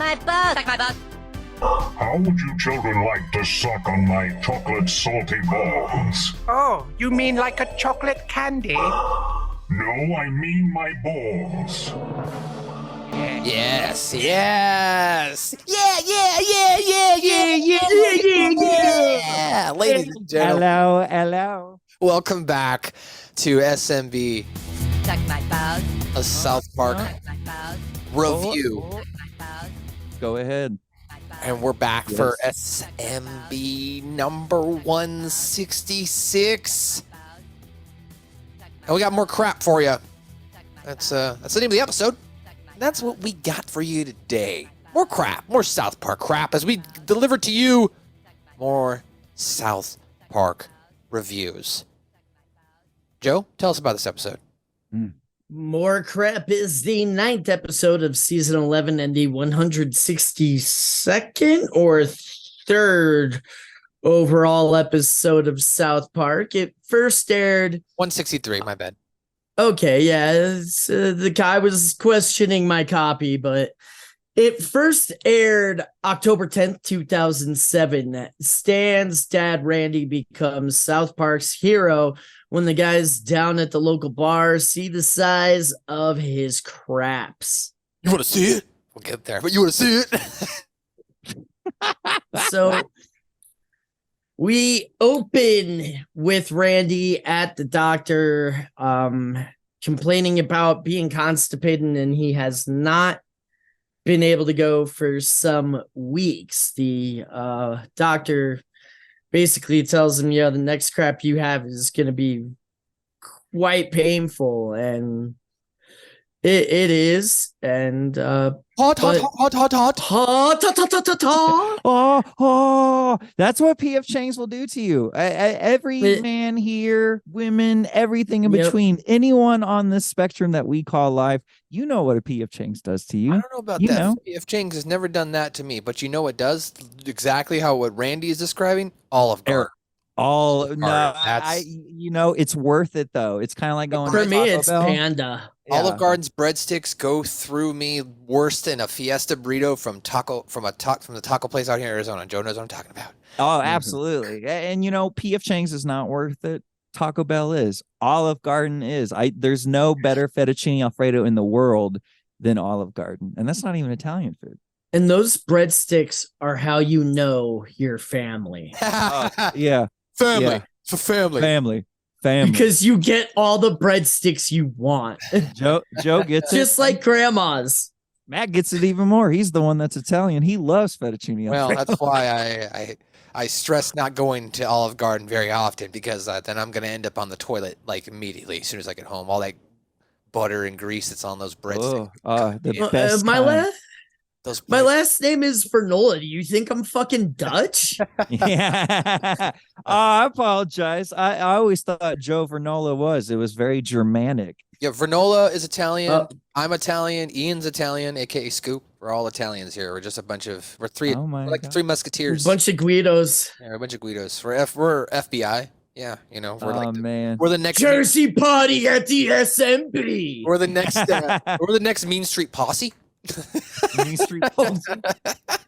my butt. Suck my butt. How would you children like to suck on my chocolate salty balls? Oh, you mean like a chocolate candy? No, I mean my balls. Yes. Yeah. Ladies and gentlemen, Hello. welcome back to SMB, Suck my balls. a South Park Suck my balls. review. Suck my balls. Go ahead. And we're back for SMB number 166. And we got more crap for you. That's the name of the episode. That's what we got for you today. More crap, more South Park crap as we deliver to you more South Park reviews. Joe, tell us about this episode. More Crap is the 9th episode of season 11 and the 162nd or 3rd overall episode of South Park. It first aired. 163, my bad. Okay, yeah, the guy was questioning my copy, but it first aired October 10th, 2007. Stan's dad, Randy, becomes South Park's hero when the guys down at the local bar see the size of his craps. You want to see it? We'll get there, but you want to see it? So we open with Randy at the doctor, complaining about being constipated, and he has not been able to go for some weeks. The doctor basically tells him, the next crap you have is going to be quite painful, and it is. And Hot. Oh, that's what PF Chang's will do to you. Every man here, women, everything in between, anyone on this spectrum that we call life, you know what a PF Chang's does to you. I don't know about that. If James has never done that to me, but you know it does exactly how what Randy is describing. Olive Garden. It's worth it though. It's kind of like going for to me. Taco It's Bell. Panda. Yeah. Olive Garden's breadsticks go through me worse than a Fiesta burrito from the taco place out here in Arizona. Joe knows what I'm talking about. Oh, absolutely. And PF Chang's is not worth it. Taco Bell is. Olive Garden is. There's no better fettuccine Alfredo in the world than Olive Garden, and that's not even Italian food. And those breadsticks are how you know your family. Yeah. Family. Yeah. For family. Family. Because you get all the breadsticks you want. Joe gets Just it. like grandma's. Matt gets it even more. He's the one that's Italian. He loves fettuccine Well, Alfredo. that's why I stress not going to Olive Garden very often, because then I'm going to end up on the toilet like immediately as soon as I get home. All that butter and grease that's on those breadsticks. The best My kind. My last name is Vernola. Do you think I'm fucking Dutch? Yeah. I apologize. I always thought Joe Vernola was. It was very Germanic. Yeah, Vernola is Italian. I'm Italian. Ian's Italian, aka Scoop. We're all Italians here. We're just we're three musketeers. Bunch of Guidos. Yeah, we're a bunch of Guidos. We're FBI. Yeah, Man. we're the next Jersey party at the SMB. we're the next Mean Street Posse. Mean Street Posse.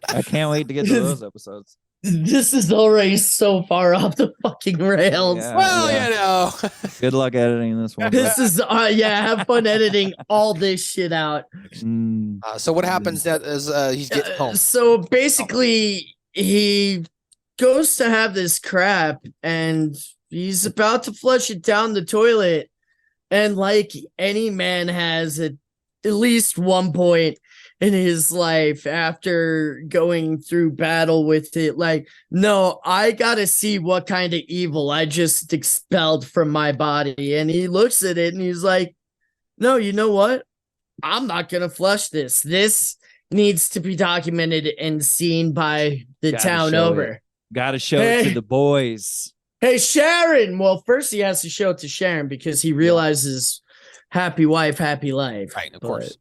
I can't wait to get to those episodes. This is already so far off the fucking rails. Yeah. Well, Good luck editing this one. This is have fun editing all this shit out. So what happens that is he gets home? So basically, he goes to have this crap, and he's about to flush it down the toilet. And like any man has at least one point in his life after going through battle with it, like, no, I gotta see what kind of evil I just expelled from my body. And he looks at it and he's like, no, you know what? I'm not gonna flush this. This needs to be documented and seen by the town over. Gotta show it to the boys. Hey, Sharon. Well, first he has to show it to Sharon because he realizes happy wife, happy life. Right, of course.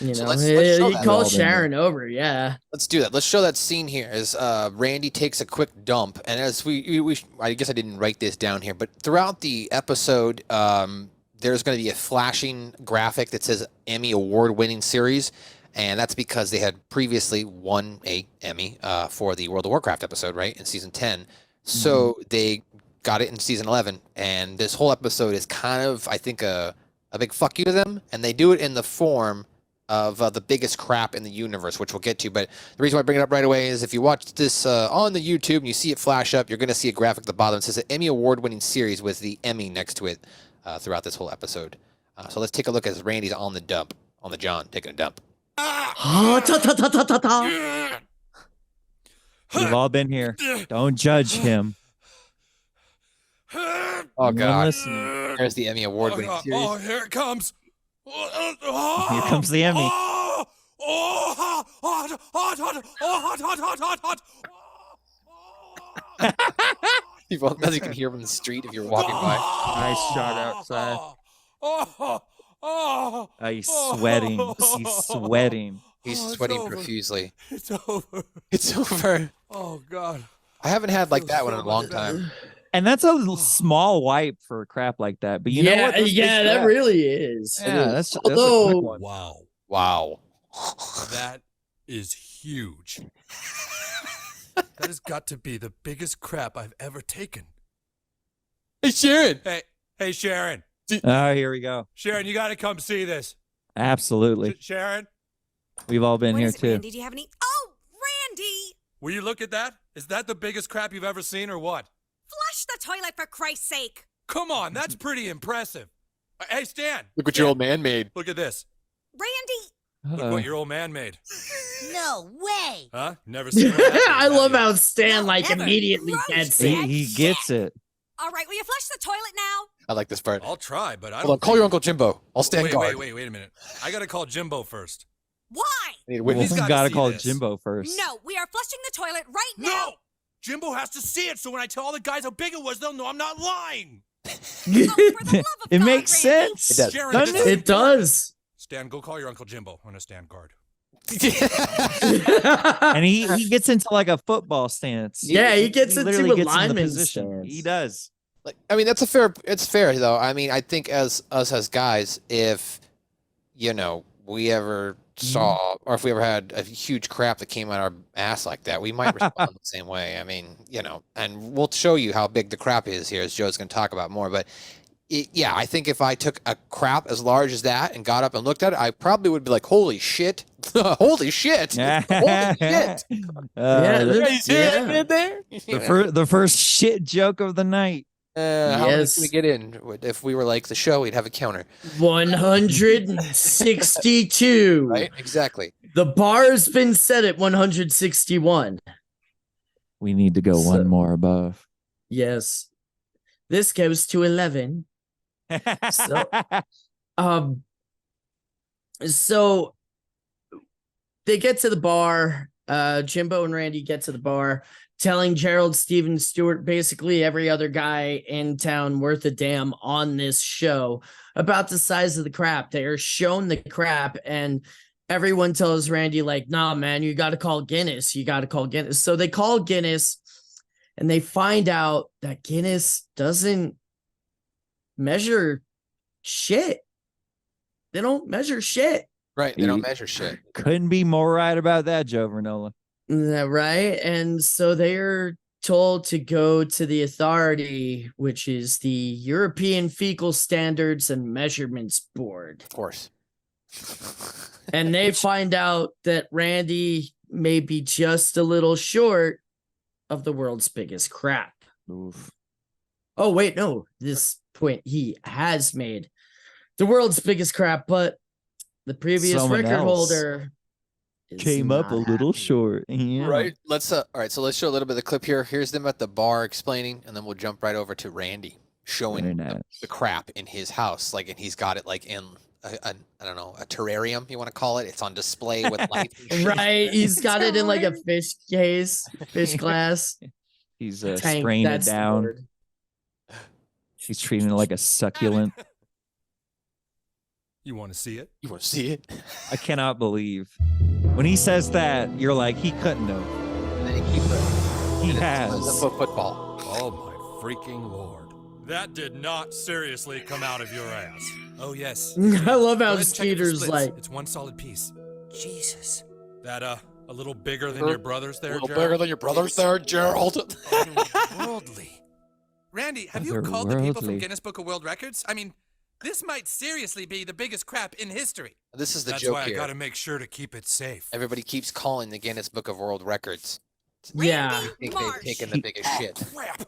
You So know, let's show he that. calls Sharon over. Yeah. Let's do that. Let's show that scene here as Randy takes a quick dump. And as we I guess I didn't write this down here, but throughout the episode, there's going to be a flashing graphic that says Emmy award-winning series. And that's because they had previously won a Emmy for the World of Warcraft episode, right, in season 10. So they got it in season 11, and this whole episode is kind of, I think, a big fuck you to them, and they do it in the form of the biggest crap in the universe, which we'll get to. But the reason why I bring it up right away is if you watch this on the YouTube and you see it flash up, you're going to see a graphic at the bottom. It says an Emmy Award-winning series with the Emmy next to it throughout this whole episode. So let's take a look as Randy's on the dump, on the John, taking a dump. We've all been here. Don't judge him. Oh, God. There's the Emmy Award-winning series. Oh, here it comes. Here comes the Emmy. Hot. As you can hear from the street if you're walking by. Nice shot outside. He's sweating. He's sweating. He's it's sweating over. profusely. It's over. It's over. Oh, God. I haven't had like that one in a long time. And that's a small wipe for a crap like that. But you know what? Those Yeah, big that crap- really is. Yeah, that's a Although- quick one. Wow. Wow. That is huge. That has got to be the biggest crap I've ever taken. Hey, Sharon. Hey, Sharon. Oh, here we go. Sharon, you got to come see this. Absolutely. Sharon, We've all been What here is it, too. Randy? Do you have any? Oh, Randy! will you look at that? Is that the biggest crap you've ever seen or what? Flush the toilet for Christ's sake! Come on, that's pretty impressive. Hey, Stan. Look what Stan, your old man made. Look at this. Randy! Look what your old man made. No way. Huh? Never seen one of that, I have love you? how Stan No, like never. immediately Gross. gets He, it. he gets it. All right, will you flush the toilet now? I like this part. I'll try, but I Hold don't on, call your Uncle Jimbo. I'll stand wait, guard. wait a minute. I got to call Jimbo first. Why? I need a Well, witness. He's we gotta gotta see call this. Jimbo first. No, we are flushing the toilet right now. No! Jimbo has to see it, so when I tell all the guys how big it was, they'll know I'm not lying. Oh, for the love of It God, makes Randy. sense. It does. Sharon, Doesn't this is It does. Stan, go call your Uncle Jimbo. I'm going to stand guard. And he gets into like a football stance. Yeah, he gets into literally a gets into the lineman position. stance. He does. Like, I mean, that's fair. It's fair though. I mean, I think as us as guys, if we ever saw or if we ever had a huge crap that came out our ass like that, we might respond the same way. I mean, and we'll show you how big the crap is here, as Joe's going to talk about more. But yeah, I think if I took a crap as large as that and got up and looked at it, I probably would be like, "Holy shit! Holy shit! Holy shit!" Yeah, You see what I yeah. did there? The first shit joke of the night. How many Yes. can we get in? If we were like the show, we'd have a counter, 162. right? Exactly. The bar's been set at 161. We need to go So- one more above. Yes. This goes to 11. So they get to the bar. Jimbo and Randy get to the bar, telling Gerald, Steven Stewart, basically every other guy in town worth a damn on this show about the size of the crap. They are shown the crap, and everyone tells Randy, like, nah, man, you got to call Guinness. You got to call Guinness. So they call Guinness, and they find out that Guinness doesn't measure shit. They don't measure shit. Right. They don't measure shit. Couldn't be more right about that, Joe Vernola. Is that right? And so they're told to go to the authority, which is the European Fecal Standards and Measurements Board. Of course. And they find out that Randy may be just a little short of the world's biggest crap. Oof. Oh, wait, no. This point he has made the world's biggest crap, but the previous Someone record else holder is Came up a not little happy. short. Yeah. Right. Let's all right, so let's show a little bit of the clip here. Here's them at the bar explaining, and then we'll jump right over to Randy showing Very the nice. crap in his house. Like, and he's got it like in I don't know, a terrarium, you want to call it. It's on display with light. and shit. Right, he's got it in like a fish case, fish glass. He's Tank, spraying it that's the down. word. He's treating it like a succulent. You want to see it? You want to see it? I cannot believe when he says that. You're like, he couldn't have. And then he keeps it. He It's has. a football. Oh my freaking lord. That did not seriously come out of your ass. Oh yes. I love Go how ahead and check if it Skeeter's splits. like, It's one solid piece. Jesus. That a little bigger than your brothers there, A little Gerald? bigger than your brothers there, Gerald. Otherworldly. Randy, have you called the people from Guinness Book of World Records? I mean, this might seriously be the biggest crap in history. This is the That's joke why here. I gotta make sure to keep it safe. Everybody keeps calling the Guinness Book of World Records. Yeah. Randy Think Marsh. they've taken the biggest shit. Crap.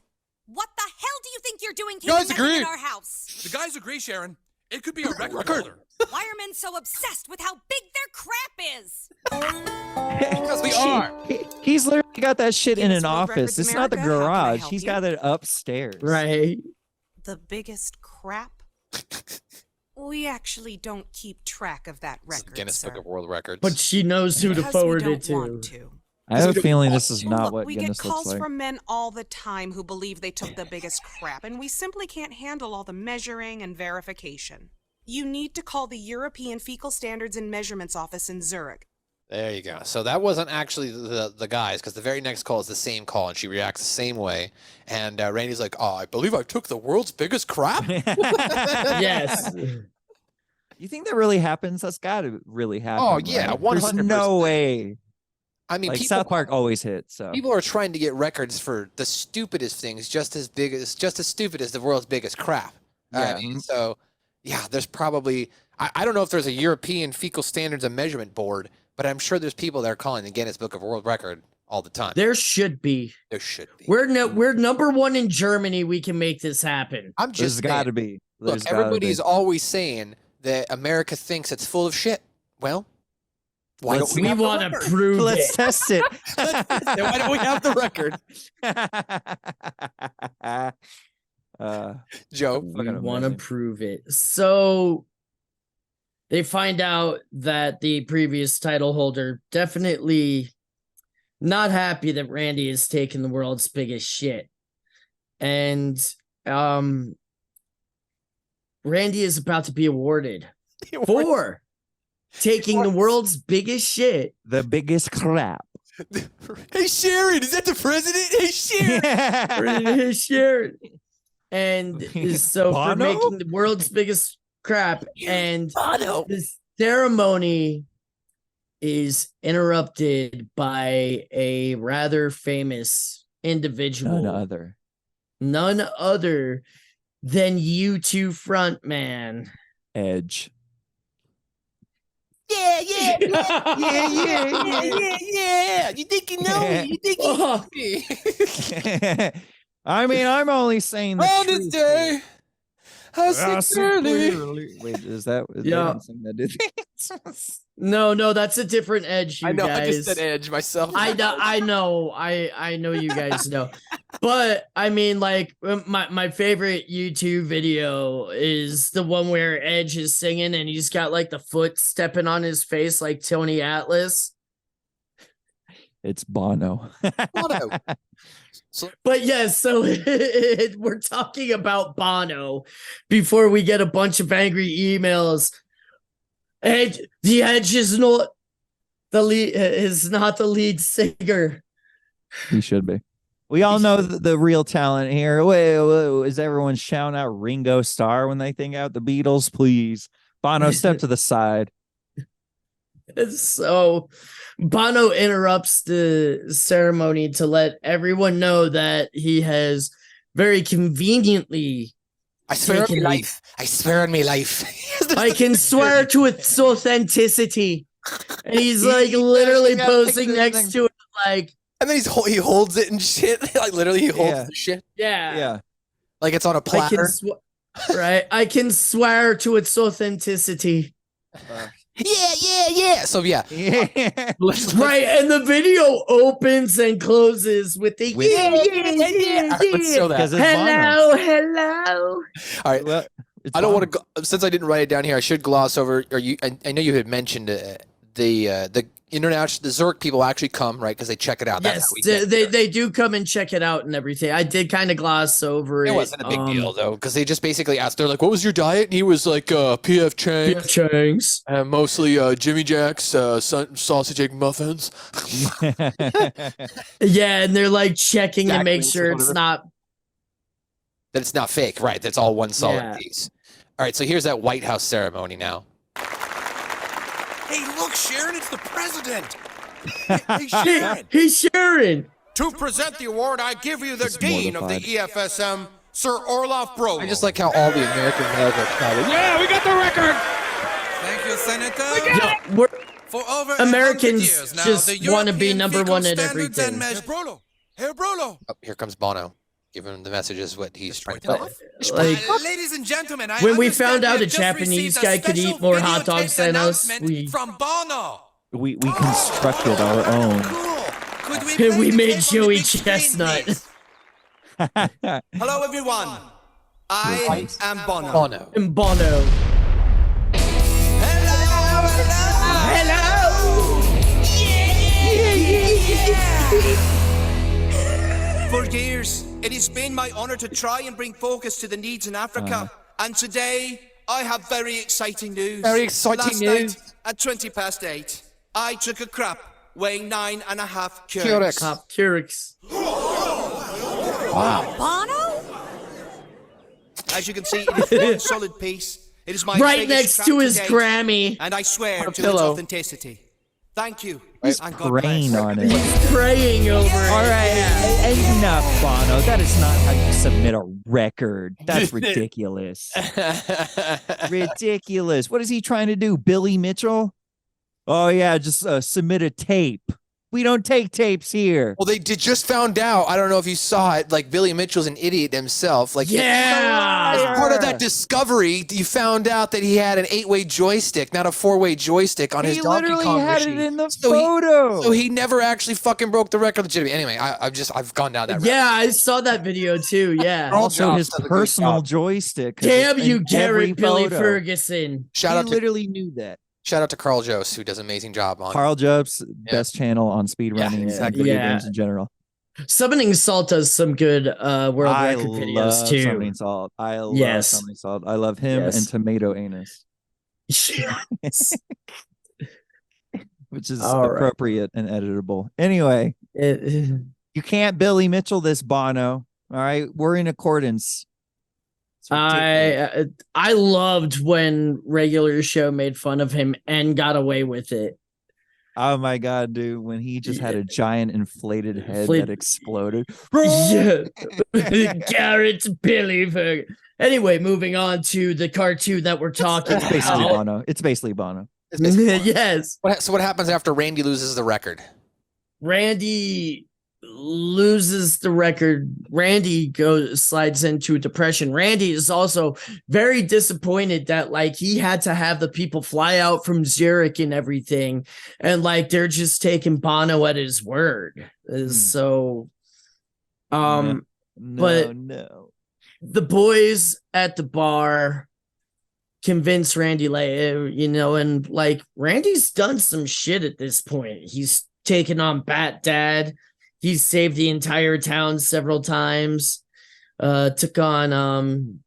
What the hell do you think you're doing Guys, keeping men agree. in our house? The guys agree, Sharon. It could be a record holder. Why are men so obsessed with how big their crap is? Because we are. He's literally got that shit in Guinness an World office. Records It's not the America, how can I garage. help He's you? got it upstairs. Right. The biggest crap? We actually don't keep track of that This is record, Guinness sir. Book of World Records. But she knows who to Because we forward don't it to. want to. I have a feeling this is not Look, what we Guinness get looks calls like. from men all the time who believe they took the biggest crap, and we simply can't handle all the measuring and verification. You need to call the European Fecal Standards and Measurements Office in Zurich. There you go. So that wasn't actually the guys, because the very next call is the same call, and she reacts the same way. And Randy's like, "Oh, I believe I took the world's biggest crap." Yes. You think that really happens? That's got to really happen. Oh, yeah, right? There's 100%. no way. I mean, Like people, South Park always hits. So people are trying to get records for the stupidest things, just as stupid as the world's biggest crap. Yeah. I mean, so yeah, there's probably I don't know if there's a European Fecal Standards and Measurement Board, but I'm sure there's people that are calling the Guinness Book of World Record all the time. There should be. There should be. We're number one in Germany. We can make this happen. I'm there's just got to saying, be. look, There's gotta everybody's be. always saying that America thinks it's full of shit. Well, why don't we We have the want to record? prove Let's it. test it. Then why don't we have the record? Joe, We Fucking want to amazing. prove it. So they find out that the previous title holder definitely not happy that Randy has taken the world's biggest shit. And Randy is about to be awarded for taking the world's biggest shit. The biggest crap. Hey Sharon, is that the president? Hey Sharon. Sharon. And so for Bono? making the world's biggest crap, and Bono. the ceremony is interrupted by a rather famous individual, none other than U2 frontman. Edge. Yeah. You think you know me? You think you know me? I mean, I'm only saying the On truth this day, I sing early. Wait, is that? Yeah. They didn't sing that, did they? No, that's a different Edge. You I know. guys. I just said Edge myself. I know you guys know. But I mean, like, my favorite YouTube video is the one where Edge is singing and he's got like the foot stepping on his face like Tony Atlas. It's Bono. Bono. But yes, so we're talking about Bono before we get a bunch of angry emails. And the Edge is not the lead singer. He should be. We all know the real talent here. Wait, is everyone shouting out Ringo Starr when they think out the Beatles? Please, Bono, step to the side. So Bono interrupts the ceremony to let everyone know that he has very conveniently I swear on taken my the- life. I swear on my life. I can swear to its authenticity. And he's like literally got posing pictures next and- to it, like, And then he holds it and shit. Like literally, he holds Yeah. the shit yeah. like it's on a I can platter. right. I can swear to its authenticity. Yeah. So yeah, Yeah. Right, and the video opens and closes with the With- yeah. All right, let's show that. Because it's Bono. Hello. All right. Well, it's I don't Bono. want to. Since I didn't write it down here, I should gloss over. Or you? I know you had mentioned the international, the Zurich people actually come, right? Because they check it out. That's Yes, how we get they, there. they do come and check it out and everything. I did kind of gloss over it. It wasn't a big deal though, because they just basically asked. They're like, "What was your diet?" And he was like, "PF Chang, P.F. Chang's. mostly Jimmy Jack's sausage egg muffins." Yeah, and they're like checking to make Exactly, sure it's whatever. not. That it's not fake, right? That's all one solid Yeah. piece. All right, so here's that White House ceremony now. Hey, look! Look, Sharon, it's the president. Hey, Sharon. Hey, Sharon. To present the award, I give you the Dean of the EFSM, Sir Orloff Brolo. I just like how all the American males are proud. Yeah, we got the record. Thank you, Senator. We're For over Americans 100 years now, just the wanna be European number fecal one at standards and everything. measures- Hey, Brolo. Oh, here comes Bono. Giving him the messages what he's trying to like, Ladies and gentlemen, I when we understand found out we a have just Japanese received a guy could special eat more hot videotaped dogs than us, announcement from Bono. We constructed our own. Cool. Could we, And play we the made tape on the Joey big screen, Chestnut. please? Hello, everyone. I am Bono. Bono. And Bono. For years, it has been my honor to try and bring focus to the needs in Africa. And today, I have very exciting news. Very exciting Last news. night, at 8:20, I took a crap weighing 9.5 Keurig. Top Keurig. Bono? As you can see, it is one solid piece. It is my Right biggest next crap to his date, Grammy. and I swear to its pillow. authenticity. Thank you. He's and God praying bless. on it. Praying over it. All right, enough, Bono. That is not how you submit a record. That's ridiculous. Ridiculous. What is he trying to do? Billy Mitchell? Oh yeah, just submit a tape. We don't take tapes here. Well, they just found out. I don't know if you saw it. Like Billy Mitchell's an idiot himself. Like Yeah. as part of that discovery, you found out that he had an 8-way joystick, not a 4-way joystick on his He Donkey literally Kong had machine. it in the So photo. So he never actually fucking broke the record legitimately. Anyway, I've gone down that route. Yeah, I saw that video too. Yeah. Also, his does a great personal job. joystick. 'cause Damn it's you, in every Garrett Billy photo. Ferguson. Shout He out to literally knew that. shout out to Carl Jost, who does an amazing job on. Carl Jobs, best channel on speedrunning exactly. and video Yeah. games in general. Summoning Salt does some good world I record love videos too. Summoning Salt. I love Yes. Summoning Salt. I love him Yes. and Tomato Anus, Yes. which is All right. appropriate and editable. Anyway, you can't Billy Mitchell this, Bono. All right, we're in accordance. It's ridiculous. I loved when regular show made fun of him and got away with it. Oh my god, dude! When he just had a giant inflated head that exploded. Yeah. Garrett Billy Ferguson. Anyway, moving on to the cartoon that we're talking It's basically about. Bono. It's basically Bono. Yes. So what happens after Randy loses the record? Randy loses the record. Randy slides into a depression. Randy is also very disappointed that like he had to have the people fly out from Zurich and everything, and like they're just taking Bono at his word. So No, but no. the boys at the bar convince Randy, like, and like Randy's done some shit at this point. He's taken on Bat Dad. He's saved the entire town several times. Took on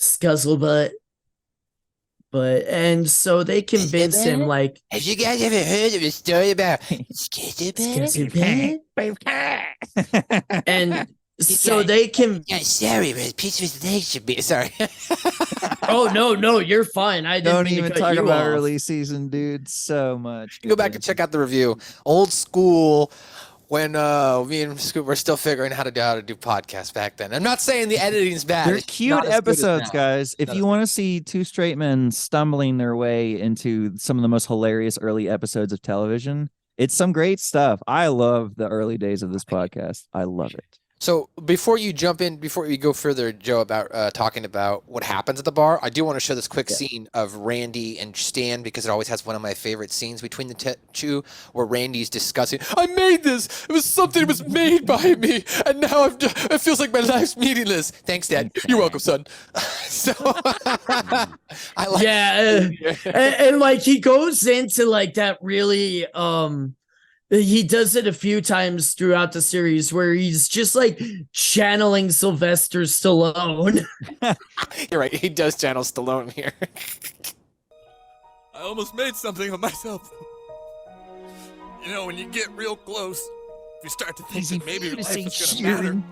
Scuzzlebutt. And so they convince him, like, Have you guys ever heard of a story about Scuzzlebutt? and so they can. Yeah, sorry, but piece of his leg should be sorry. Oh no, you're fine. I didn't Don't mean to even cut talk you about off. early season, dude. So much. Go back and check out the review. Old school, when me and Scoop were still figuring out how to do podcasts back then. I'm not saying the editing's bad. They're It's cute not as good as episodes, now. guys. If Not you as want to see two straight men stumbling their way into some of the most hilarious early episodes of television, it's some great stuff. I love the early days of this podcast. I love it. So before you jump in, before you go further, Joe, about talking about what happens at the bar, I do want to show this quick scene of Randy and Stan because it always has one of my favorite scenes between the two, where Randy's discussing, I made this. It was something that was made by me, and now it feels like my life's meaningless. Thanks, Dad. You're welcome, son. So I like and like he goes into like that really he does it a few times throughout the series where he's just like channeling Sylvester Stallone. You're right. He does channel Stallone here. I almost made something of myself. You know, when you get real close, you start to think that maybe your life is gonna matter.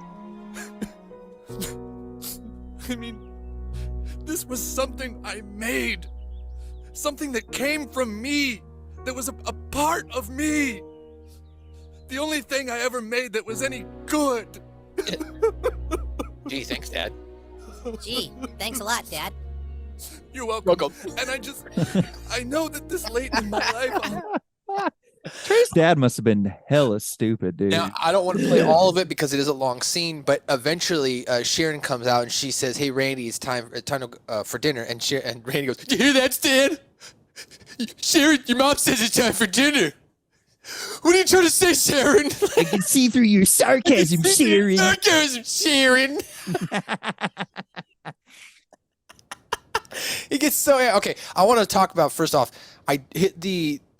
I mean, this was something I made. Something that came from me. that was a part of me. The only thing I ever made that was any good. Gee, thanks, Dad. Gee, thanks a lot, Dad. You're welcome. And I know that this late in my life, Trey's dad must have been hella stupid, dude. Now, I don't want to play all of it because it is a long scene, but eventually Sharon comes out and she says, "Hey, Randy, it's time for dinner." And Randy goes, "You hear that, Stan? Sharon, your mom says it's time for dinner. What are you trying to say, Sharon?" I can see through your sarcasm, Sharon. Sarcasm, Sharon. He gets so okay. I want to talk about first off. I hit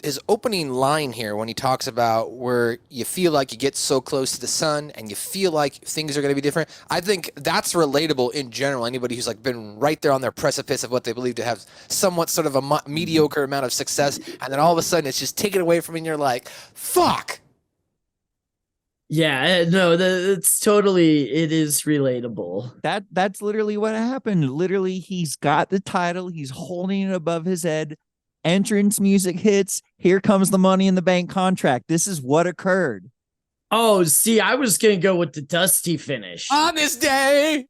his opening line here when he talks about where you feel like you get so close to the sun and you feel like things are going to be different. I think that's relatable in general. Anybody who's like been right there on their precipice of what they believe to have somewhat sort of a mediocre amount of success, and then all of a sudden it's just taken away from you and you're like, fuck. Yeah, no, it's totally, it is relatable. That's literally what happened. Literally, he's got the title, he's holding it above his head. Entrance music hits. Here comes the Money in the Bank contract. This is what occurred. Oh, see, I was gonna go with the Dusty finish. On this day,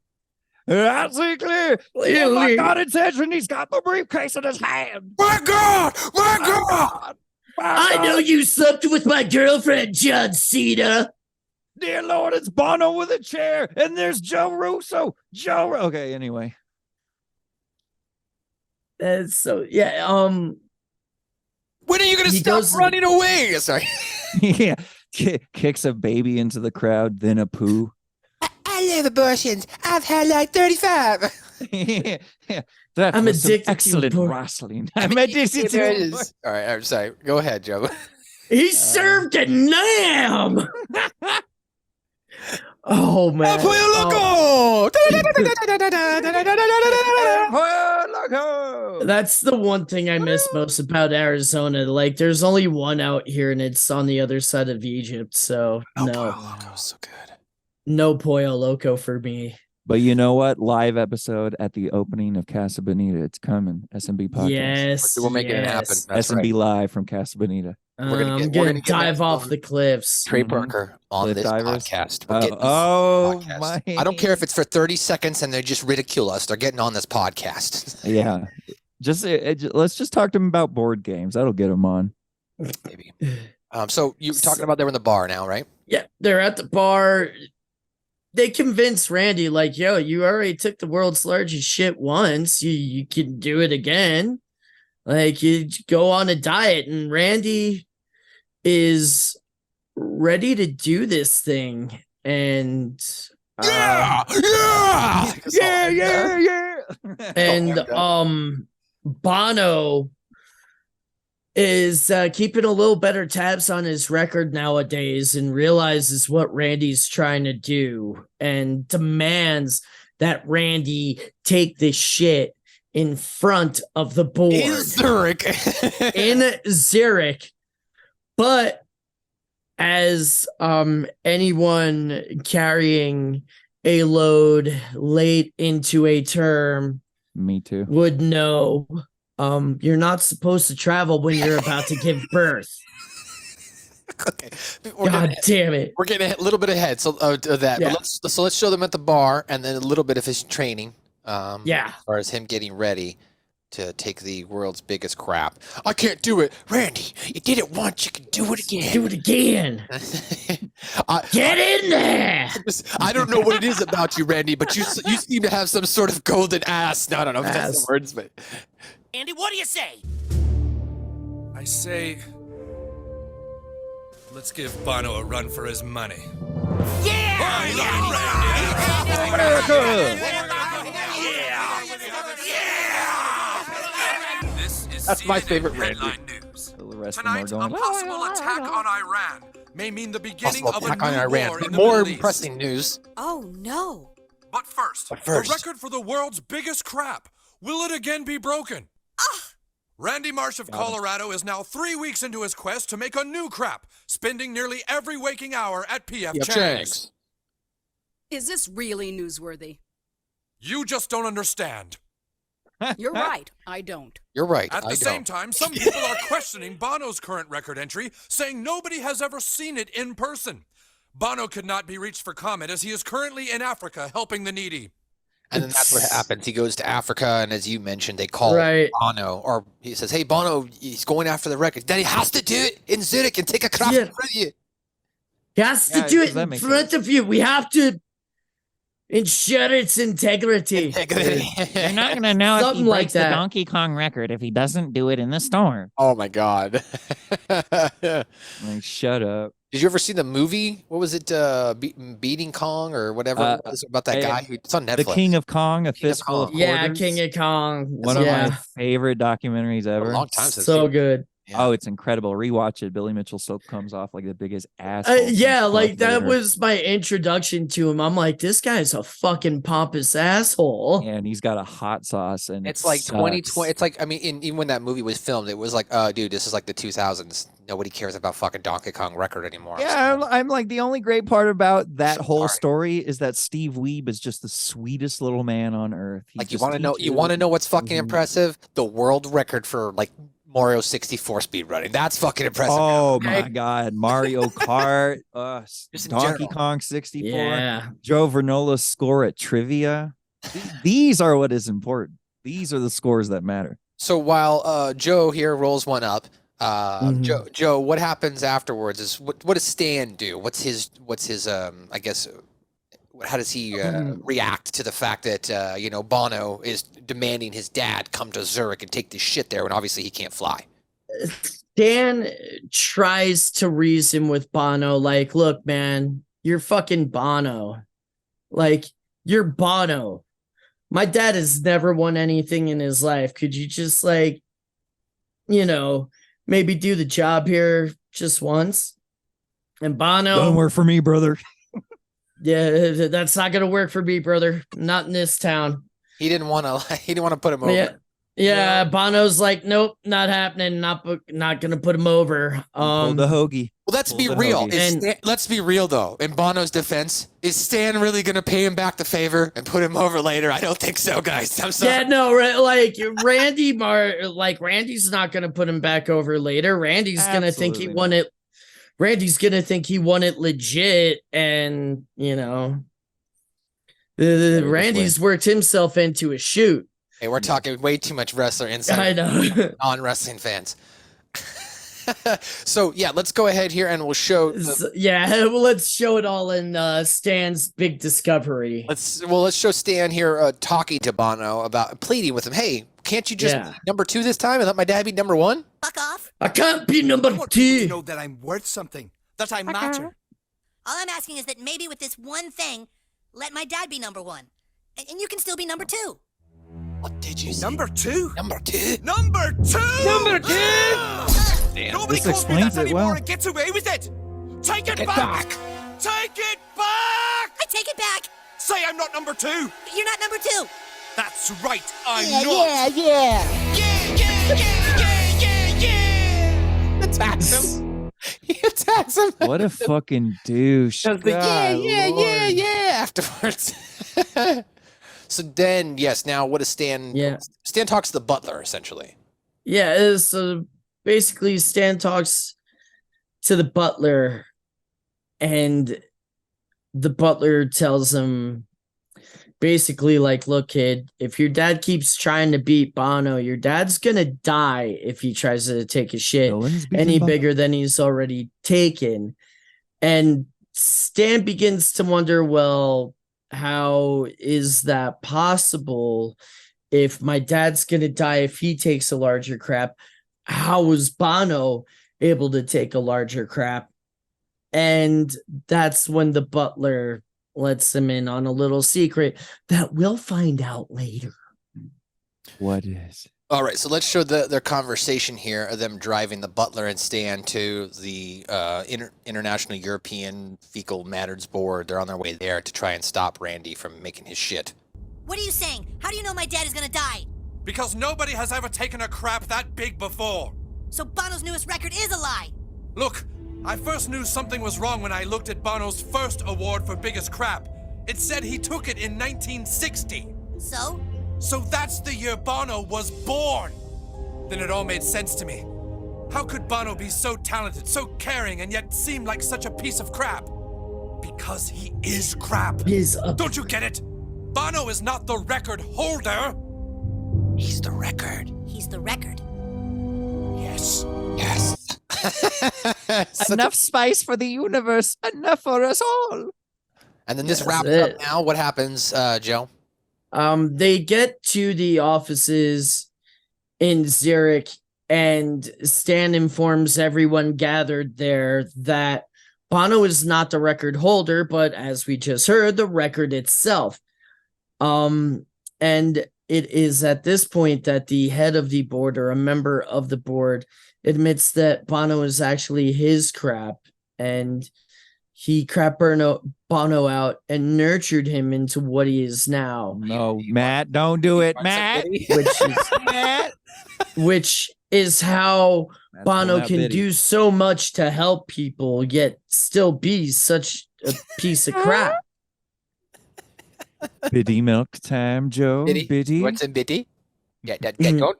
I see clear. Oh my God, it's Edwin. He's got the briefcase in his hand. my God, my God. I know you slept with my girlfriend, John Cena. Dear Lord, it's Bono with a chair, and there's Joe Russo. Okay, anyway. So yeah, When are you going to stop running away? Sorry. Yeah, kicks a baby into the crowd, then a poo. I love abortions. I've had like 35. Yeah, that I'm was some addicted to excellent porn. wrestling. I'm addicted to it. All right, I'm sorry. Go ahead, Joe. He served a lamb. Oh man! That's the one thing I miss most about Arizona. Like, there's only one out here, and it's on the other side of Egypt. So no, so good. No Pollo Loco for me. But you know what? Live episode at the opening of Casa Bonita. It's coming. SMB podcast. Yes, We're making it happen. That's SMB right. live from Casa Bonita. I'm gonna dive off the cliffs. Trey Parker on Cliff this divers. podcast. We're getting Oh podcast. my! I don't care if it's for 30 seconds and they just ridicule us. They're getting on this podcast. Yeah, let's just talk to him about board games. That'll get him on. Maybe. So you're talking about they're in the bar now, right? Yeah, they're at the bar. They convince Randy, like, yo, you already took the world's largest shit once. You can do it again. Like, you go on a diet, and Randy is ready to do this thing. And Yeah. And Bono is keeping a little better tabs on his record nowadays and realizes what Randy's trying to do and demands that Randy take this shit in front of the board. In Zurich. In Zurich. But as anyone carrying a load late into a term Me too. would know, you're not supposed to travel when you're about to give birth. Okay. God damn it. We're getting a little bit ahead of that. Yeah. But let's show them at the bar and then a little bit of his training. Yeah. As far as him getting ready to take the world's biggest crap. I can't do it. Randy, you did it once. You can do it again. Do it again. Get in there. I don't know what it is about you, Randy, but you seem to have some sort of golden ass. No, I don't know if that's the words, but Andy, what do you say? I say, let's give Bono a run for his money. that's my favorite Randy. News. The rest of them are Tonight, going. a possible attack on Iran may mean the beginning Possible of a attack on new Iran. war in the More Middle East. pressing news. Oh, no. But first, But first. the record for the world's biggest crap. Will it again be broken? Randy Marsh of Colorado is now 3 weeks into his quest to make a new crap, spending nearly every waking hour at P.F. Chang's. Is this really newsworthy? You just don't understand. You're right. I don't. You're right. At the same time, some people are questioning Bono's current record entry, saying nobody has ever seen it in person. Bono could not be reached for comment as he is currently in Africa helping the needy. And then that's what happens. He goes to Africa, and as you mentioned, they call Bono, or he says, "Hey, Bono, he's going after the record." Then he has to do it in Zurich and take a crap in front of you. He has to do it in front of you. We have to ensure its integrity. You're not gonna know if he breaks the Donkey Kong record if he doesn't do it in the store. Oh my God! Like, shut up. Did you ever see the movie? What was it? Beating Kong or whatever it was about that guy? It's on Netflix. The King of Kong, A Fistful of Quarters. Yeah, King of Kong. One of my favorite documentaries ever. A long time since. So good. Yeah. Oh, it's incredible. Rewatch it. Billy Mitchell still comes off like the biggest asshole. Yeah, like that was my introduction to him. I'm like, this guy's a fucking pompous asshole. Yeah, and he's got a hot sauce, and it's like 2020. It's like, I mean, even when that movie was filmed, it was like, dude, this is like the 2000s. Nobody cares about fucking Donkey Kong record anymore. Yeah, I'm like, the only great part about that whole story is that Steve Wiebe is just the sweetest little man on earth. Like, you want to know what's fucking impressive? The world record for like Mario 64 speed running. That's fucking impressive. Oh my God. Mario Kart, Donkey Kong 64, Joe Vernola's score at trivia. These are what is important. These are the scores that matter. So while Joe here rolls one up, Joe, what happens afterwards is what does Stan do? What's his I guess, how does he react to the fact that Bono is demanding his dad come to Zurich and take this shit there when obviously he can't fly? Stan tries to reason with Bono, like, look, man, you're fucking Bono. Like, you're Bono. My dad has never won anything in his life. Could you just, like, maybe do the job here just once? And Bono, don't work for me, brother. Yeah, that's not gonna work for me, brother. Not in this town. He didn't want to put him over. Yeah. Bono's like, nope, not happening. Not gonna put him over. The hoagie. Well, let's be real. Let's be real though. In Bono's defense, is Stan really gonna pay him back the favor and put him over later? I don't think so, guys. I'm sorry. Yeah, no, like Randy's not gonna put him back over later. Randy's gonna think he won it. Randy's gonna think he won it legit, and Randy's worked himself into a shoot. Hey, we're talking way too much wrestler insight. I know. Non-wrestling fans. So yeah, let's go ahead here and we'll show. Let's show it all in Stan's big discovery. Let's show Stan here talking to Bono about pleading with him. Hey, can't you just be number 2 this time and let my dad be number 1? Fuck off. I can't be number 2. You know that I'm worth something. That I matter. All I'm asking is that maybe with this one thing, let my dad be number 1, and you can still be number 2. What did you say? Number 2? Number 2? Number 2? Number 2? Nobody calls me that anymore and gets away with it. Take it back. Take it back. I take it back. Say I'm not number 2. You're not number 2. That's right. I'm Yeah. not. Yeah. Attacks him. He attacks him. What a fucking douche. Afterwards. So then, yes, now what is Stan? Yeah. Stan talks to the butler, essentially. Yeah, so basically Stan talks to the butler, and the butler tells him basically, like, look, kid, if your dad keeps trying to beat Bono, your dad's gonna die if he tries to take a shit any bigger than he's already taken. And Stan begins to wonder, well, how is that possible? If my dad's gonna die if he takes a larger crap, how was Bono able to take a larger crap? And that's when the butler lets him in on a little secret that we'll find out later. What is? All right, so let's show their conversation here of them driving the butler and Stan to the International European Fecal Matters Board. They're on their way there to try and stop Randy from making his shit. What are you saying? How do you know my dad is gonna die? Because nobody has ever taken a crap that big before. So Bono's newest record is a lie. Look, I first knew something was wrong when I looked at Bono's first award for biggest crap. It said he took it in 1960. So? So that's the year Bono was born. Then it all made sense to me. How could Bono be so talented, so caring, and yet seem like such a piece of crap? Because he is crap. Don't you get it? Bono is not the record holder. He's the record. He's the record. Yes. Yes. Enough spice for the universe, enough for us all. And then this That's wraps it. up now. What happens, Joe? They get to the offices in Zurich, and Stan informs everyone gathered there that Bono is not the record holder, but as we just heard, the record itself. And it is at this point that the head of the board, or a member of the board, admits that Bono is actually his crap, and he crapped Bono out and nurtured him into what he is now. No, Matt, don't do it, Matt. Which is how Matt's Bono pulling out can Biddy. do so much to help people, yet still be such a piece of crap. Biddy milk time, Joe. Biddy. What's in Biddy? Yeah,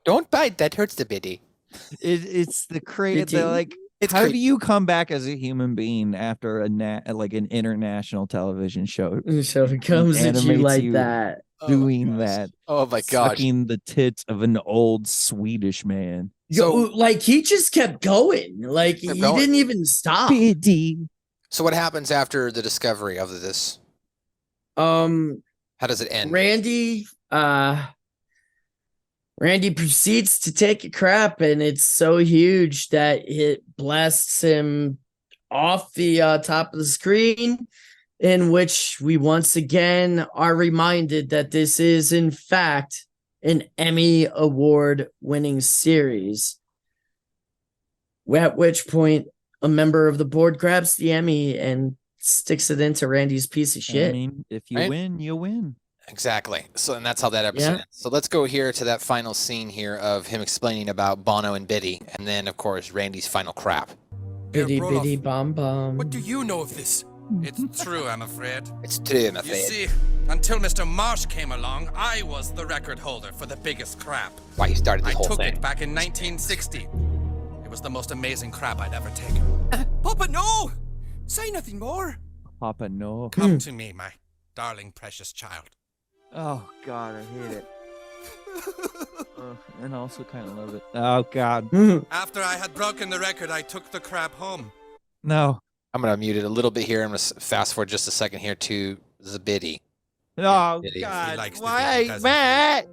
don't bite. That hurts the Biddy. It's the crazy. Biddy? Like, It's how crazy. do you come back as a human being after like an international television show So it comes at you Animates like you. that. doing that? Oh my gosh. Sucking the tits of an old Swedish man. Yo, like he just kept going. Like Kept he going. didn't even stop. Biddy. So what happens after the discovery of this? How does it end? Randy proceeds to take a crap, and it's so huge that it blasts him off the top of the screen, in which we once again are reminded that this is, in fact, an Emmy Award winning series. At which point, a member of the board grabs the Emmy and sticks it into Randy's piece of shit. I mean, if you Right? win, you win. Exactly. So, and that's how that episode Yeah. ends. So let's go here to that final scene here of him explaining about Bono and Biddy, and then of course Randy's final crap. Biddy Here, Broloff, biddy bom bom. What do you know of this? It's true, I'm afraid. It's true, my You friend. see, until Mr. Marsh came along, I was the record holder for the biggest crap. Why you started I this whole took thing? it back in 1960. It was the most amazing crap I'd ever taken. Papa, no! Say nothing more. Papa, no. Come to me, my darling, precious child. Oh God, I hate it. And also kind of love it. Oh God, After I had broken the record, I took the crap home. no. I'm gonna mute it a little bit here. I'm gonna fast forward just a second here to the Biddy. Oh Biddy. He God, likes the why, Biddy, doesn't he? Matt?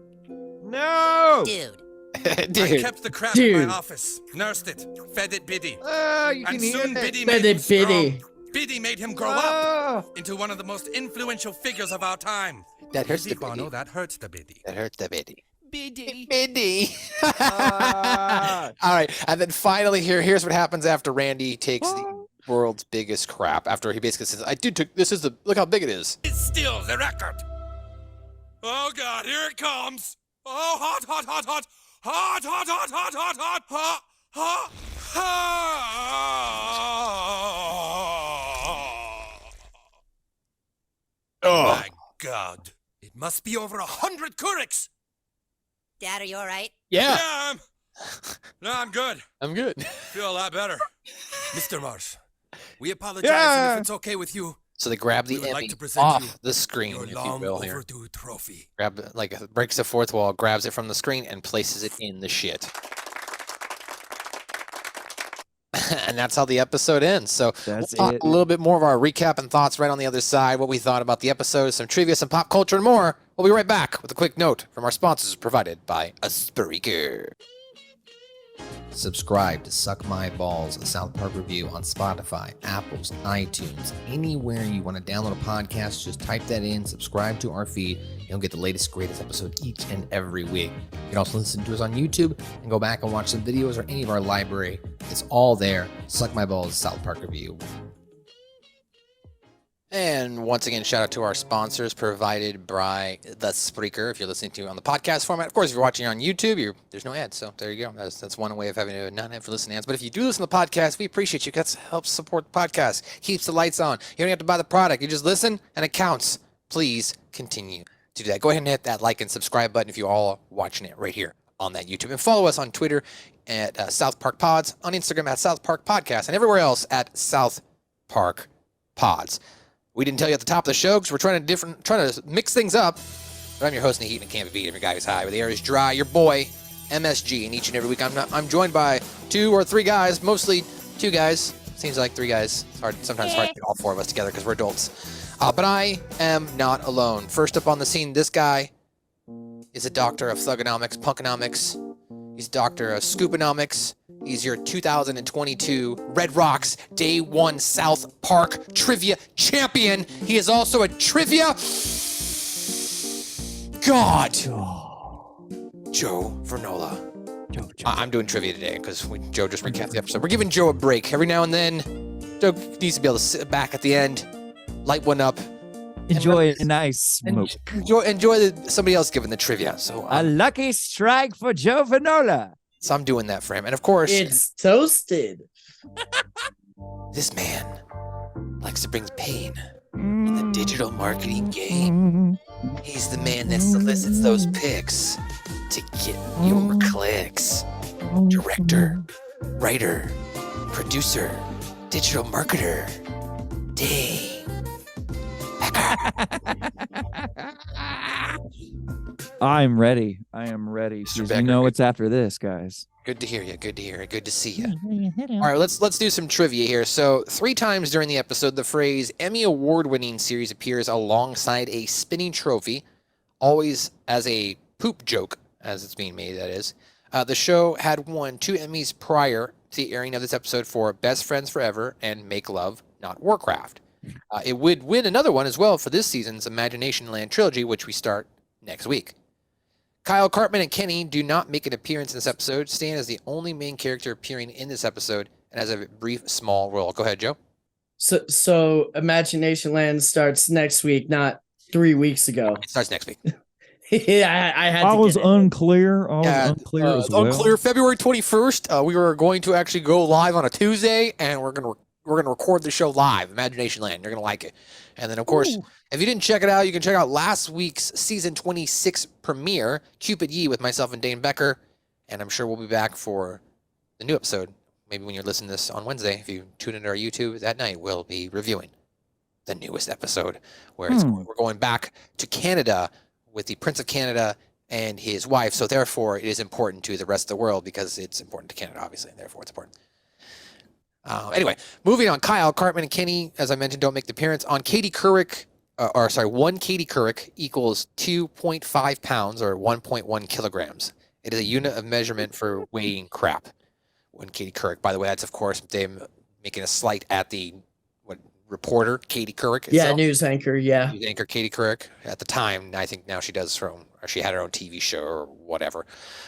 No. Dude. I Dude, kept the crap Dude. in my office, nursed it, fed it Biddy. Oh, you And can soon eat Biddy it. Fed made him it Biddy. strong. Biddy made him grow up Oh. into one of the most influential figures of our time. that hurts Easy, the Bono, Biddy. that hurts the Biddy. That hurts the Biddy. Biddy. Biddy. Ah. All right, and then finally here's what happens after Randy takes the world's biggest crap. After he basically says, "I did took this is the look how big it is." It's still the record. Oh God, here it comes. Oh, hot, hot, hot, hot. Hot, hot, hot, hot, hot, hot, hot, hot, hot. Oh, My God, it must be over 100 Kuriks. Dad, are you all right? yeah, I'm good. I'm good. Feel a lot better. Mr. Marsh, we apologize, Yeah. and if it's okay with you, So they grab the We would like Emmy to present you off the screen, your if you long will. Here, overdue trophy. breaks the fourth wall, grabs it from the screen, and places it in the shit. And that's how the episode ends. So That's we'll talk it. a little bit more of our recap and thoughts right on the other side, what we thought about the episode, some trivia, some pop culture, and more. We'll be right back with a quick note from our sponsors provided by a Spreaker. Subscribe to Suck My Balls, a South Park review on Spotify, Apple's, iTunes, anywhere you want to download a podcast. Just type that in, subscribe to our feed, and you'll get the latest, greatest episode each and every week. You can also listen to us on YouTube and go back and watch some videos or any of our library. It's all there. Suck My Balls, South Park review. And once again, shout out to our sponsors provided by the Spreaker. If you're listening to on the podcast format, of course, if you're watching on YouTube, there's no ads. So there you go. That's one way of having to not have to listen to ads. But if you do listen to the podcast, we appreciate you. That helps support the podcast, keeps the lights on. You don't have to buy the product. You just listen and it counts. Please continue to do that, go ahead and hit that like and subscribe button if you all are watching it right here on that YouTube. And follow us on Twitter at SouthParkPods, on Instagram at SouthParkPodcast, and everywhere else at SouthParkPods. We didn't tell you at the top of the show because we're trying to mix things up. But I'm your host in the heat and can't be beat. I'm your guy who's high, where the air is dry. Your boy, MSG. And each and every week, I'm joined by 2 or 3 guys, mostly 2 guys. Seems like 3 guys. It's hard to get all 4 of us together because we're adults. But I am not alone. First up on the scene, this guy is a doctor of thugonomics, punkonomics. He's a doctor of scooponomics. He's your 2022 Red Rocks Day 1 South Park Trivia Champion. He is also a trivia god. Joe Vernola. I'm doing trivia today because Joe just recapped the episode. We're giving Joe a break. Every now and then, Joe needs to be able to sit back at the end, light one up. Enjoy a nice smoke. Enjoy somebody else giving the trivia. So a lucky strike for Joe Vernola. So I'm doing that for him. And of course, it's toasted. This man likes to bring pain in the digital marketing game. He's the man that solicits those pics to get your clicks. Director, writer, producer, digital marketer, Dave Becker. I'm ready. I am ready. You know what's after this, guys. Good to hear you. Good to hear you. Good to see you. All right, let's do some trivia here. So 3 times during the episode, the phrase Emmy Award-winning series appears alongside a spinning trophy, always as a poop joke, as it's being made, that is. The show had won 2 Emmys prior to the airing of this episode for Best Friends Forever and Make Love, Not Warcraft. It would win another one as well for this season's Imagination Land trilogy, which we start next week. Kyle Cartman and Kenny do not make an appearance in this episode. Stan is the only main character appearing in this episode and has a brief, small role. Go ahead, Joe. So Imagination Land starts next week, not 3 weeks ago. It starts next week. Yeah, I was unclear. I was unclear as well. Unclear. February 21st. We were going to actually go live on a Tuesday, and we're gonna record the show live. Imagination Land. You're gonna like it. And then, of course, if you didn't check it out, you can check out last week's season 26 premiere, Cupid Ye, with myself and Dane Becker. And I'm sure we'll be back for the new episode. Maybe when you're listening to this on Wednesday, if you tune into our YouTube that night, we'll be reviewing the newest episode, where we're going back to Canada with the Prince of Canada and his wife. So therefore, it is important to the rest of the world because it's important to Canada, obviously. Therefore, it's important. Anyway, moving on. Kyle, Cartman, and Kenny, as I mentioned, don't make the appearance. On Katie Couric, 1 Katie Couric equals 2.5 pounds or 1.1 kilograms. It is a unit of measurement for weighing crap. 1 Katie Couric. By the way, that's, of course, them making a slight at the reporter, Katie Couric. Yeah, news anchor, yeah. News anchor Katie Couric. At the time, I think now she does or she had her own TV show or whatever.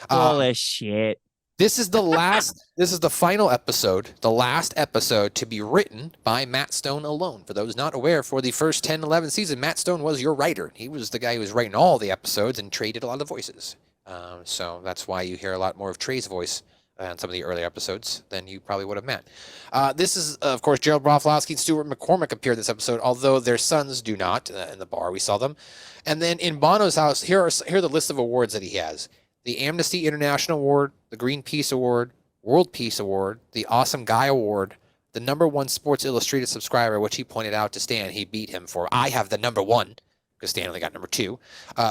Bullshit. This is the final episode, the last episode to be written by Matt Stone alone. For those not aware, for the first 10, 11 seasons, Matt Stone was your writer. He was the guy who was writing all the episodes and Trey did a lot of the voices. So that's why you hear a lot more of Trey's voice on some of the earlier episodes than you probably would have met. This is, of course, Gerald Broflovsky and Stuart McCormick appear in this episode, although their sons do not. In the bar, we saw them. And then in Bono's house, here are the list of awards that he has. The Amnesty International Award, the Greenpeace Award, World Peace Award, the Awesome Guy Award, the #1 Sports Illustrated subscriber, which he pointed out to Stan. He beat him for, I have the #1, because Stan only got #2.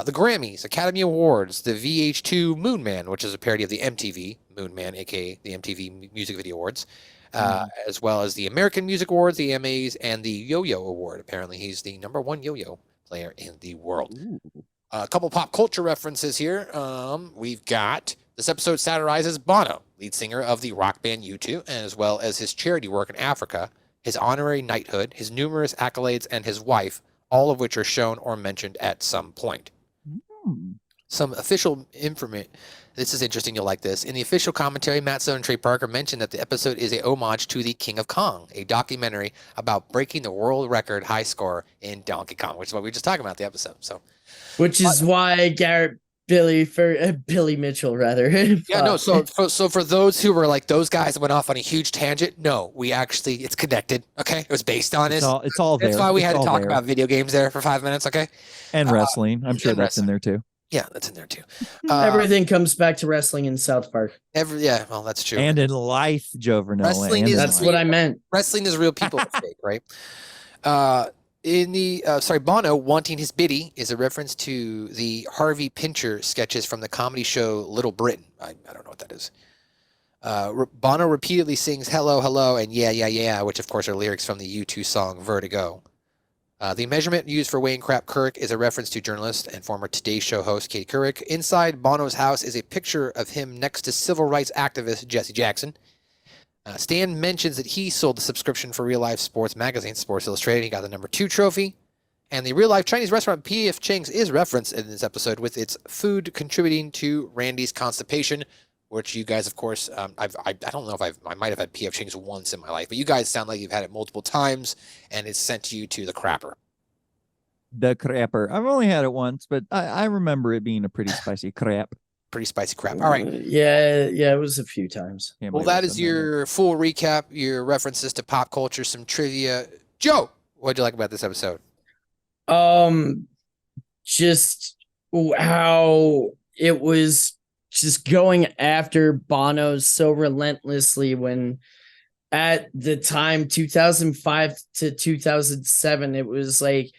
The Grammys, Academy Awards, the VH2 Moon Man, which is a parody of the MTV Moon Man, a.k.a. the MTV Music Video Awards, as well as the American Music Awards, the AMAs, and the Yo-Yo Award. Apparently, he's the #1 yo-yo player in the world. A couple pop culture references here. We've got this episode satirizes Bono, lead singer of the rock band U2, as well as his charity work in Africa, his honorary knighthood, his numerous accolades, and his wife, all of which are shown or mentioned at some point. Some official information. This is interesting. You'll like this. In the official commentary, Matt Stone and Trey Parker mentioned that the episode is a homage to The King of Kong, a documentary about breaking the world record high score in Donkey Kong, which is what we were just talking about the episode. So, which is why Garrett Billy Mitchell rather. Yeah, no. So for those who were like those guys that went off on a huge tangent, no, we actually it's connected. Okay, it was based on It's it. all there. That's why we It's had to all talk there. about video games there for 5 minutes. Okay, And wrestling. I'm sure and that's in there too. yeah, that's in there too. Everything comes back to wrestling in South Park. Yeah, well, that's true. And in life, Joe Vernola. Wrestling and is- in That's life. what I meant. Wrestling is real people mistake, right? In the Bono wanting his Biddy is a reference to the Harvey Pincher sketches from the comedy show Little Britain. I don't know what that is. Bono repeatedly sings "Hello, hello" and "Yeah, yeah, yeah," which of course are lyrics from the U2 song "Vertigo." The measurement used for weighing crap Couric is a reference to journalist and former Today Show host Katie Couric. Inside Bono's house is a picture of him next to civil rights activist Jesse Jackson. Stan mentions that he sold the subscription for real-life sports magazine, Sports Illustrated. He got the #2 trophy. And the real-life Chinese restaurant P.F. Chang's is referenced in this episode with its food contributing to Randy's constipation, which you guys, of course, I don't know if I might have had P.F. Chang's once in my life, but you guys sound like you've had it multiple times, and it's sent you to the crapper. The crapper. I've only had it once, but I remember it being a pretty spicy crap. Pretty spicy crap. All right. Yeah, it was a few times. Yeah, Well, my that wife is done your full recap, your references to pop culture, some trivia. Joe, what'd you like about this episode? Just how it was just going after Bono so relentlessly when at the time 2005 to 2007 it was like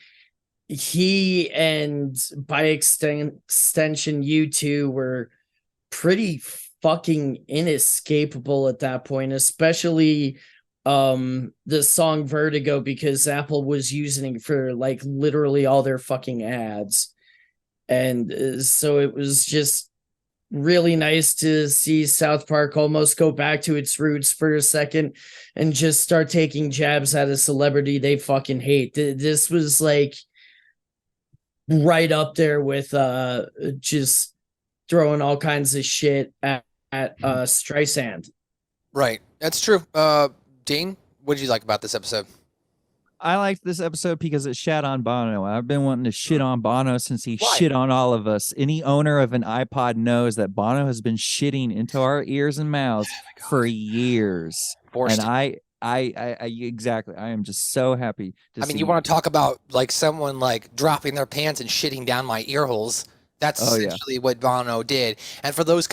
he and by extension U2 were pretty fucking inescapable at that point, especially the song Vertigo, because Apple was using it for like literally all their fucking ads. And so it was just really nice to see South Park almost go back to its roots for a second and just start taking jabs at a celebrity they fucking hate. This was like right up there with just throwing all kinds of shit at Streisand. Right. That's true. Dean, what did you like about this episode? I liked this episode because it shat on Bono. I've been wanting to shit on Bono since he Why? shit on all of us. Any owner of an iPod knows that Bono has been shitting into our ears and mouths for years. Forced And it. I exactly. I am just so happy to I see. mean, you want to talk about like someone like dropping their pants and shitting down my ear holes. That's Oh, yeah. essentially what Bono did. And for those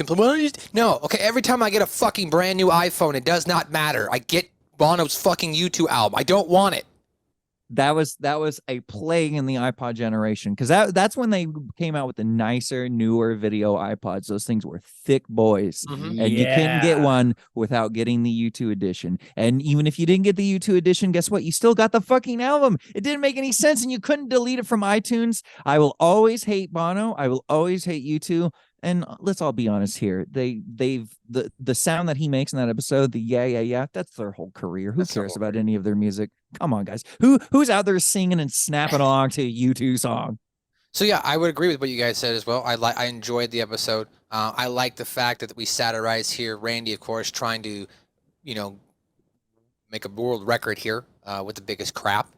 no, okay, every time I get a fucking brand new iPhone, it does not matter. I get Bono's fucking U2 album. I don't want it. that was a plague in the iPod generation, because that's when they came out with the nicer, newer video iPods. Those things were thick boys, Mhm. and you couldn't get Yeah. one without getting the U2 edition. And even if you didn't get the U2 edition, guess what? You still got the fucking album. It didn't make any sense, and you couldn't delete it from iTunes. I will always hate Bono. I will always hate U2. And let's all be honest here. The sound that he makes in that episode, the yeah, that's their whole career. Who That's their cares whole about any of their music? Come on, guys. Who's out there singing and snapping along to a U2 song? So yeah, I would agree with what you guys said as well. I enjoyed the episode. I like the fact that we satirized here. Randy, of course, trying to, make a world record here with the biggest crap.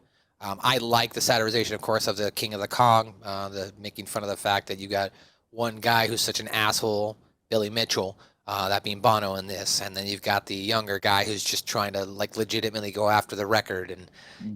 I like the satirization, of course, of the King of the Kong, the making fun of the fact that you got one guy who's such an asshole, Billy Mitchell, that being Bono in this, and then you've got the younger guy who's just trying to like legitimately go after the record, and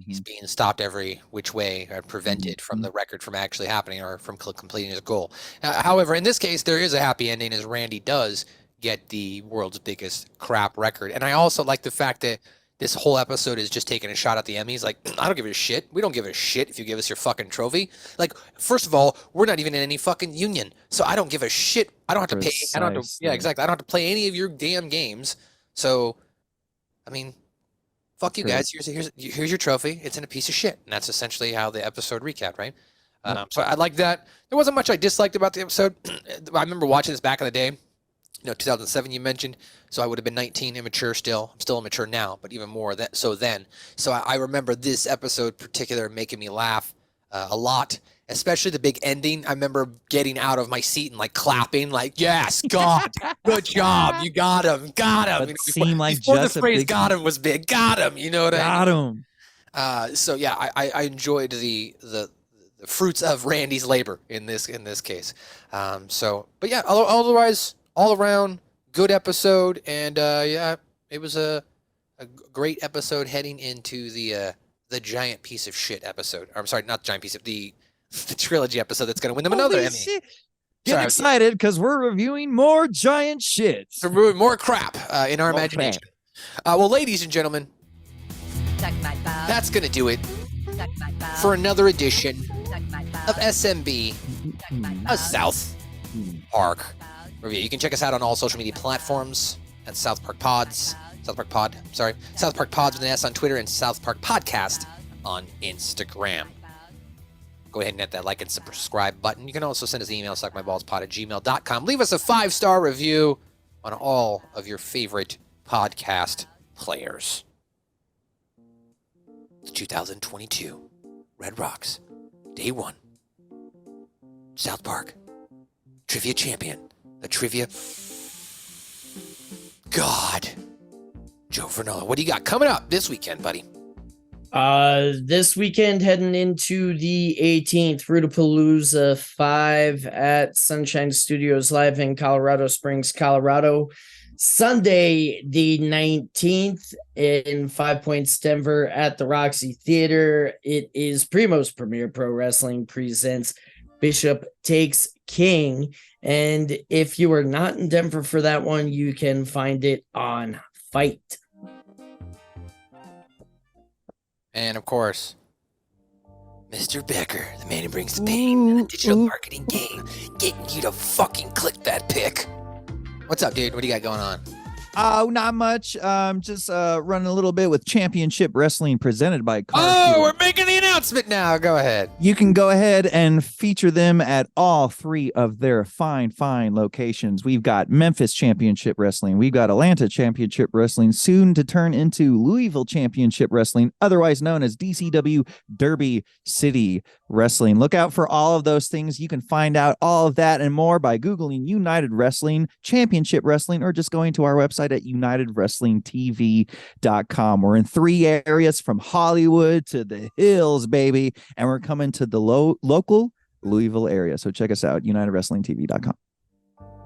he's being stopped every which way or prevented from the record from actually happening or from completing his goal. However, in this case, there is a happy ending as Randy does get the world's biggest crap record. And I also like the fact that this whole episode is just taking a shot at the Emmys. Like, I don't give a shit. We don't give a shit if you give us your fucking trophy. Like, first of all, we're not even in any fucking union, so I don't give a shit. I don't have to pay. I don't have to. Yeah, Precisely. exactly. I don't have to play any of your damn games. So, I mean, fuck you True. guys. Here's your trophy. It's in a piece of shit, and that's essentially how the episode recapped, right? So I like that. There wasn't much I disliked about the episode. I remember watching this back in the day. 2007 you mentioned, so I would have been 19, immature still. I'm still immature now, but even more so then. So I remember this episode particular making me laugh a lot, especially the big ending. I remember getting out of my seat and like clapping, like, yes, God, good job, you got him. That seemed like before just the a phrase big- "got him" was big. Got him, you know what I mean? Got him. So yeah, I enjoyed the fruits of Randy's labor in this case. But yeah, otherwise, all around good episode, and yeah, it was a great episode heading into the giant piece of shit episode. Or, I'm sorry, not giant piece of the trilogy episode that's going to win them another Emmy. Shit. Get excited because we're reviewing more giant shits. So we're more crap in our imagination. Well, ladies and gentlemen, that's going to do it for another edition of SMB, a South Park review. You can check us out on all social media platforms at SouthParkPods. SouthParkPods with an S on Twitter and South Park Podcast on Instagram. Go ahead and hit that like and subscribe button. You can also send us an email, suckmyballspod@gmail.com. Leave us a 5-star review on all of your favorite podcast players. It's 2022. Red Rocks. Day 1. South Park. Trivia champion. The trivia God. Joe Vernola. What do you got coming up this weekend, buddy? This weekend heading into the 18th, Fruitapalooza 5 at Sunshine Studios Live in Colorado Springs, Colorado. Sunday, the 19th in 5 Points, Denver at the Roxy Theater. It is Primo's Premier Pro Wrestling presents Bishop Takes King. And if you are not in Denver for that one, you can find it on Fight. And of course, Mr. Becker, the man who brings the pain in the digital marketing game, getting you to fucking click that pick. What's up, dude? What do you got going on? Oh, not much. Just running a little bit with Championship Wrestling presented by Car Oh, Fuel. we're making the announcement now. Go ahead. You can go ahead and feature them at all 3 of their fine locations. We've got Memphis Championship Wrestling. We've got Atlanta Championship Wrestling, soon to turn into Louisville Championship Wrestling, otherwise known as DCW Derby City Wrestling. Look out for all of those things. You can find out all of that and more by Googling United Wrestling, Championship Wrestling, or just going to our website at UnitedWrestlingTV.com. We're in 3 areas from Hollywood to the hills, baby, and we're coming to the local Louisville area. So check us out, UnitedWrestlingTV.com.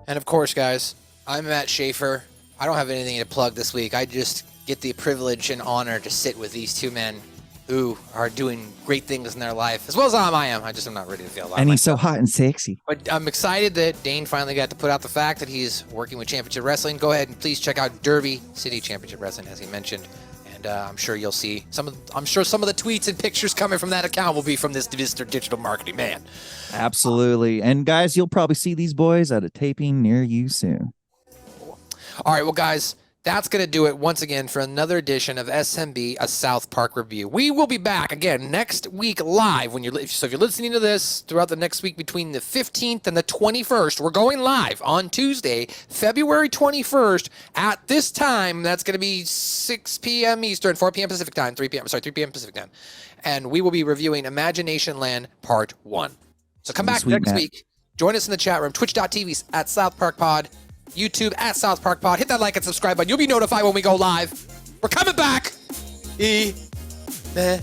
And of course, guys, I'm Matt Schaefer. I don't have anything to plug this week. I just get the privilege and honor to sit with these 2 men who are doing great things in their life, as well as I am. I'm not ready to feel alive. And he's so hot and sexy. But I'm excited that Dane finally got to put out the fact that he's working with Championship Wrestling. Go ahead and please check out Derby City Championship Wrestling, as he mentioned. And I'm sure you'll see some of the tweets and pictures coming from that account will be from this Mr. Digital Marketing man. Absolutely. And guys, you'll probably see these boys at a taping near you soon. All right, well, guys, that's going to do it once again for another edition of SMB, a South Park review. We will be back again next week live. So if you're listening to this throughout the next week between the 15th and the 21st, we're going live on Tuesday, February 21st at this time. That's going to be 6 p.m. Eastern, 4 p.m. Pacific time, 3 p.m. Pacific time. And we will be reviewing Imagination Land Part 1. So come back next week. Join us in the chat room, twitch.tv at SouthParkPod. YouTube at SouthParkPod. Hit that like and subscribe button. You'll be notified when we go live. We're coming back. Imagination.